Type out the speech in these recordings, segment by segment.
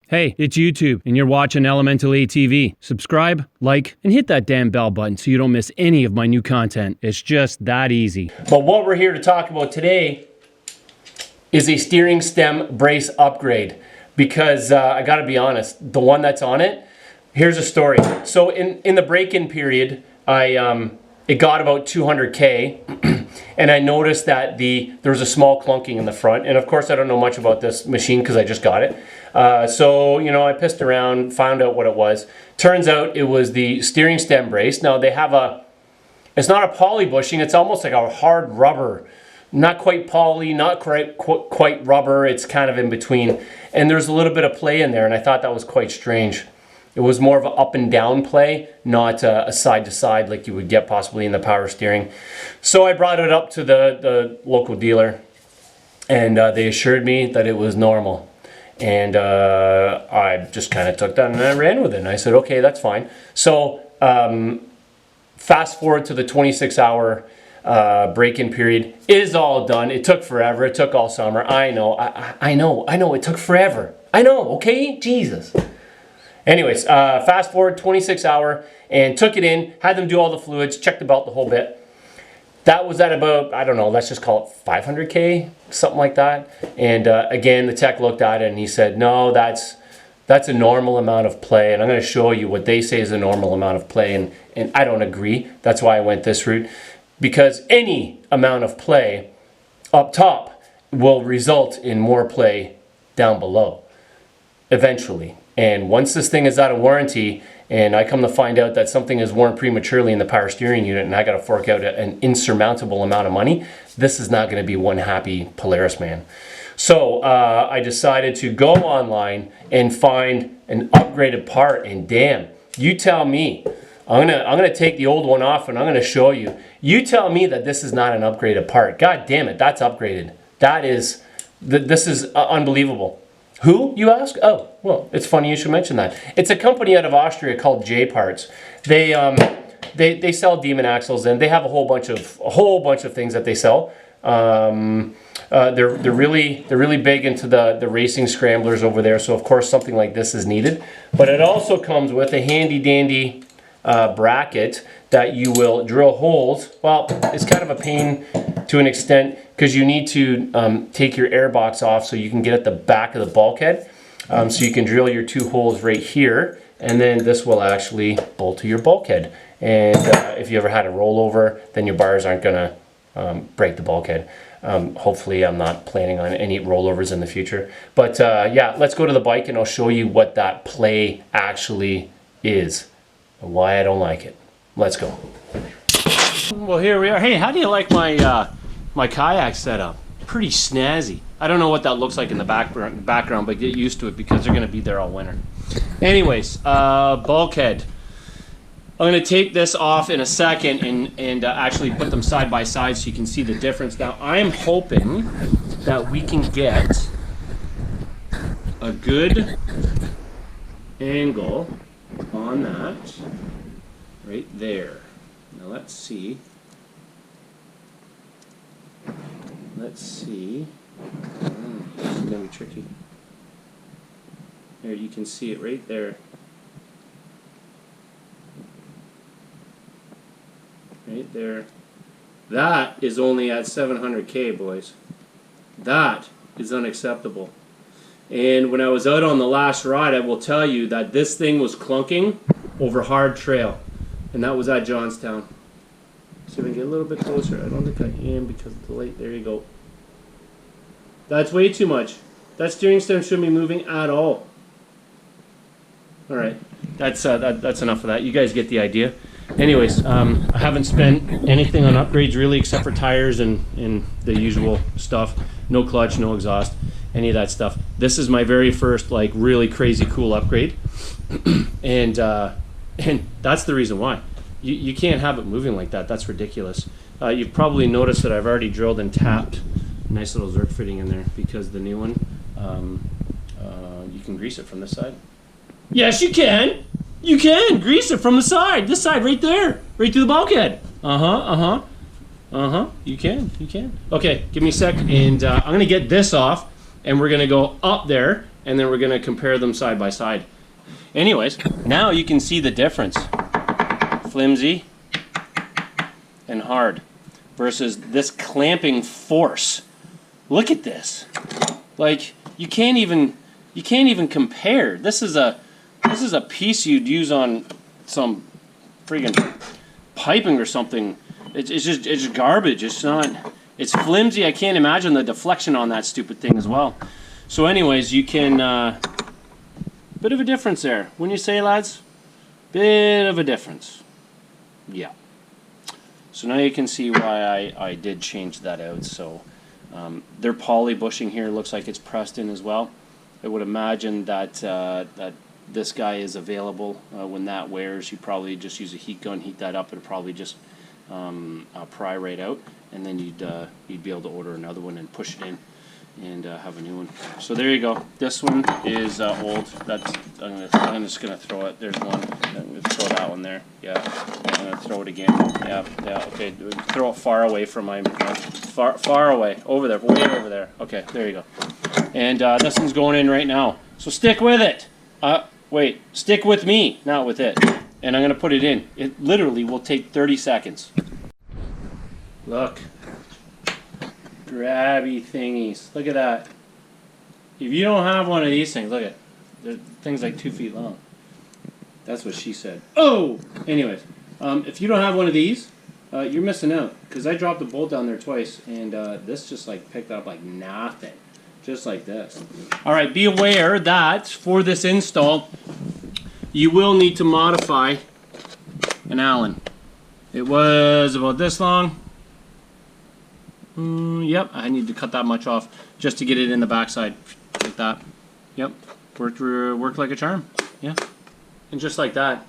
Hey, it's YouTube, and you're watching Elemental ATV. Subscribe, like, and hit that damn bell button so you don't miss any of my new content. It's just that easy. But what we're here to talk about today is a steering stem brace upgrade. Because I gotta be honest, the one that's on it, here's a story. So in the break-in period, it got about 200K, and I noticed that there was a small clunking in the front. And of course, I don't know much about this machine because I just got it. So, you know, I pissed around, found out what it was. Turns out it was the steering stem brace. Now they have it's not a poly bushing, it's almost like a hard rubber. Not quite poly, not quite rubber, it's kind of in between. And there's a little bit of play in there, and I thought that was quite strange. It was more of an up and down play, not a side to side like you would get possibly in the power steering. So I brought it up to the local dealer, and they assured me that it was normal. And I just kind of took that and I ran with it. And I said, okay, that's fine. So fast forward to the 26-hour break-in period is all done. It took forever. It took all summer. I know. I know. It took forever. I know. Okay, Jesus. Anyways, fast forward 26-hour and took it in. Had them do all the fluids. Checked the belt the whole bit. That was at about, I don't know, let's just call it 500K, something like that. And again, the tech looked at it and he said, no, that's a normal amount of play. And I'm going to show you what they say is a normal amount of play. And I don't agree. That's why I went this route. Because any amount of play up top will result in more play down below eventually. And once this thing is out of warranty, and I come to find out that something is worn prematurely in the power steering unit and I got to fork out an insurmountable amount of money, this is not going to be one happy Polaris man. So I decided to go online and find an upgraded part, and damn, you tell me. I'm gonna take the old one off and I'm gonna show you. You tell me that this is not an upgraded part. God damn it, that's upgraded. This is unbelievable. Who, you ask? Oh, well, it's funny you should mention that. It's a company out of Austria called J Parts. They sell Demon axles, and they have a whole bunch of things that they sell. They're really big into the racing scramblers over there. So of course something like this is needed. But it also comes with a handy dandy bracket that you will drill holes. Well, it's kind of a pain to an extent because you need to take your air box off so you can get at the back of the bulkhead. So you can drill your 2 holes right here, and then this will actually bolt to your bulkhead. And if you ever had a rollover, then your bars aren't gonna break the bulkhead. Hopefully I'm not planning on any rollovers in the future. But yeah, let's go to the bike and I'll show you what that play actually is and why I don't like it. Let's go. Well, here we are. Hey, how do you like my kayak setup? Pretty snazzy. I don't know what that looks like in the background, but get used to it because they're going to be there all winter. Anyways, bulkhead. I'm going to take this off in a second and actually put them side by side so you can see the difference. Now, I am hoping that we can get a good angle on that right there. Now, let's see. This is going to be tricky. There, you can see it right there. Right there. That is only at 700K, boys. That is unacceptable. And when I was out on the last ride, I will tell you that this thing was clunking over hard trail. And that was at Johnstown. See if I can get a little bit closer. I don't think I am because of the light. There you go. That's way too much. That steering stem shouldn't be moving at all. All right, that's enough of that. You guys get the idea. Anyways, I haven't spent anything on upgrades really except for tires and the usual stuff. No clutch, no exhaust, any of that stuff. This is my very first like really crazy cool upgrade, and that's the reason why. You can't have it moving like that. That's ridiculous. You've probably noticed that I've already drilled and tapped. Nice little Zerk fitting in there because the new one, you can grease it from this side. Yes, you can. You can grease it from the side. This side right there, right through the bulkhead. You can. Okay, give me a sec, and I'm gonna get this off, and we're gonna go up there and then we're gonna compare them side by side. Anyways, now you can see the difference. Flimsy and hard versus this clamping force. Look at this. Like, you can't even compare. This is a piece you'd use on some friggin' piping or something. It's garbage. It's flimsy. I can't imagine the deflection on that stupid thing as well. So anyways, you can bit of a difference there. Wouldn't you say, lads? Bit of a difference. Yeah. So now you can see why I did change that out. So their poly bushing here looks like it's pressed in as well. I would imagine that that this guy is available when that wears. You probably just use a heat gun, heat that up. It'll probably just pry right out, and then you'd be able to order another one and push it in and have a new one. So there you go. This one is old. That's I'm just gonna throw it. There's one. I'm gonna throw that one there. Yeah. I'm gonna throw it again. Yeah. Yeah. Okay. Throw it far away from my far away. Over there. Way over there. Okay. There you go. And this one's going in right now. So stick with it. Wait. Stick with me, not with it. And I'm gonna put it in. It literally will take 30 seconds. Look. Grabby thingies. Look at that. If you don't have one of these things, look at it. The thing's like 2 feet long. That's what she said. Oh! Anyways, if you don't have one of these, you're missing out. Because I dropped the bolt down there twice, and this just like picked up like nothing. Just like this. Alright, be aware that for this install, you will need to modify an Allen. It was about this long. Yep, I need to cut that much off just to get it in the backside, like that. Yep, worked like a charm. Yeah, and just like that,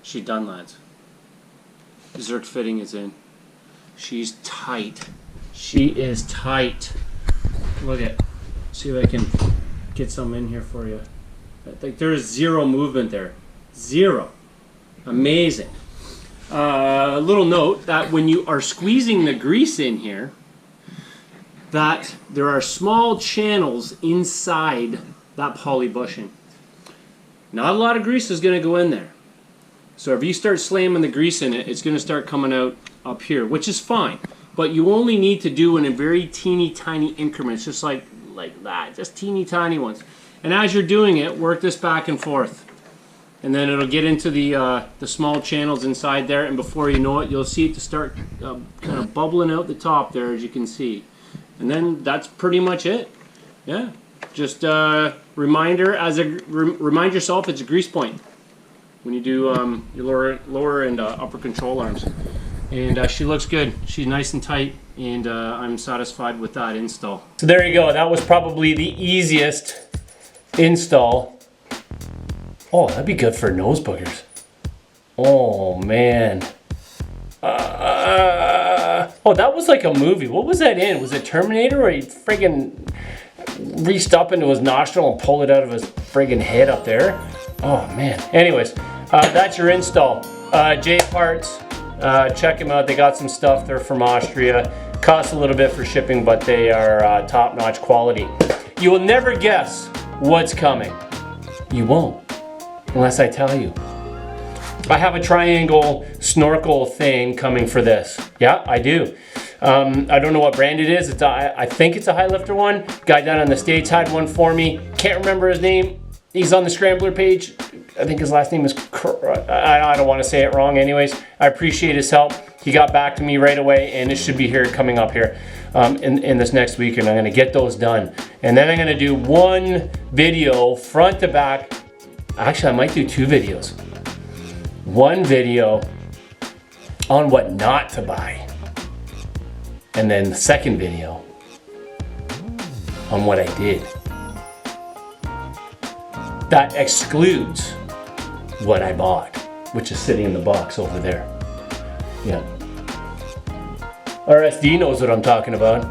she's done, lads. Zerk fitting is in. She's tight. She is tight. Look at. See if I can get some in here for you. Like there is zero movement there, zero. Amazing. A little note that when you are squeezing the grease in here, that there are small channels inside that poly bushing. Not a lot of grease is going to go in there. So if you start slamming the grease in it, it's going to start coming out up here, which is fine. But you only need to do it in very teeny tiny increments, just like that, just teeny tiny ones. And as you're doing it, work this back and forth. And then it'll get into the small channels inside there, and before you know it, you'll see it to start kind of bubbling out the top there, as you can see. And then that's pretty much it. Yeah, just remind yourself it's a grease point when you do your lower and upper control arms. And she looks good. She's nice and tight, and I'm satisfied with that install. So there you go. That was probably the easiest install. Oh, that'd be good for nose boogers. Oh, man. Oh, that was like a movie. What was that in? Was it Terminator, where he friggin' reached up into his nostril and pulled it out of his friggin' head up there? Oh, man. Anyways, that's your install. J Parts, check them out. They got some stuff. They're from Austria. Costs a little bit for shipping, but they are top-notch quality. You will never guess what's coming. You won't. Unless I tell you. I have a triangle snorkel thing coming for this. Yeah, I do. I don't know what brand it is. I think it's a high lifter one. Guy down in the States had one for me. Can't remember his name. He's on the Scrambler page. I think his last name is... I don't want to say it wrong. Anyways, I appreciate his help. He got back to me right away, and it should be here coming up here in this next week, and I'm going to get those done. And then I'm going to do one video front to back. Actually, I might do 2 videos. One video on what not to buy. And then the second video on what I did. That excludes what I bought, which is sitting in the box over there. Yeah. RSD knows what I'm talking about.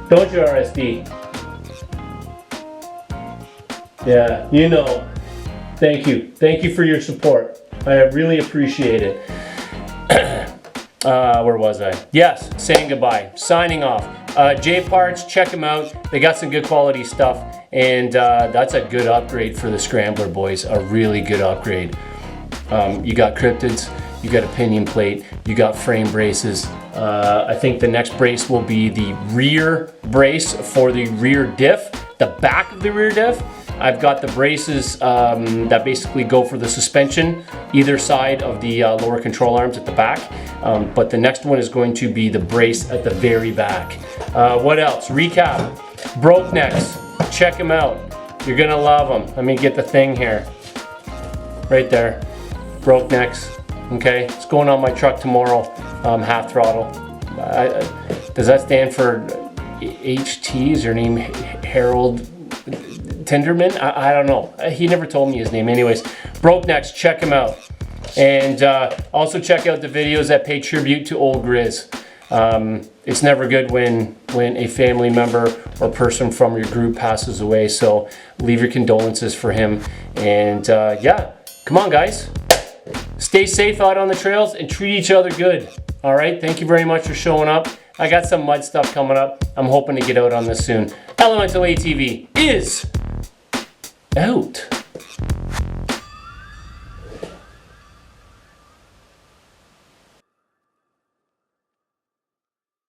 Don't you, RSD? Yeah, you know. Thank you. Thank you for your support. I really appreciate it. Where was I? Yes, saying goodbye. Signing off. J Parts, check them out. They got some good quality stuff, and that's a good upgrade for the Scrambler, boys. A really good upgrade. You got cryptids, you got a pinion plate, you got frame braces. I think the next brace will be the rear brace for the rear diff, the back of the rear diff. I've got the braces that basically go for the suspension, either side of the lower control arms at the back. But the next one is going to be the brace at the very back. What else? Recap. Broke necks. Check them out. You're gonna love them. Let me get the thing here. Right there. Broke necks. Okay, it's going on my truck tomorrow. Half throttle. Does that stand for HT? Is your name Harold Tinderman? I don't know. He never told me his name. Anyways, broke necks, check him out. And also check out the videos that pay tribute to old Grizz. It's never good when a family member or person from your group passes away, so leave your condolences for him. And yeah, come on guys. Stay safe out on the trails and treat each other good. All right, thank you very much for showing up. I got some mud stuff coming up. I'm hoping to get out on this soon. Elemental ATV is out.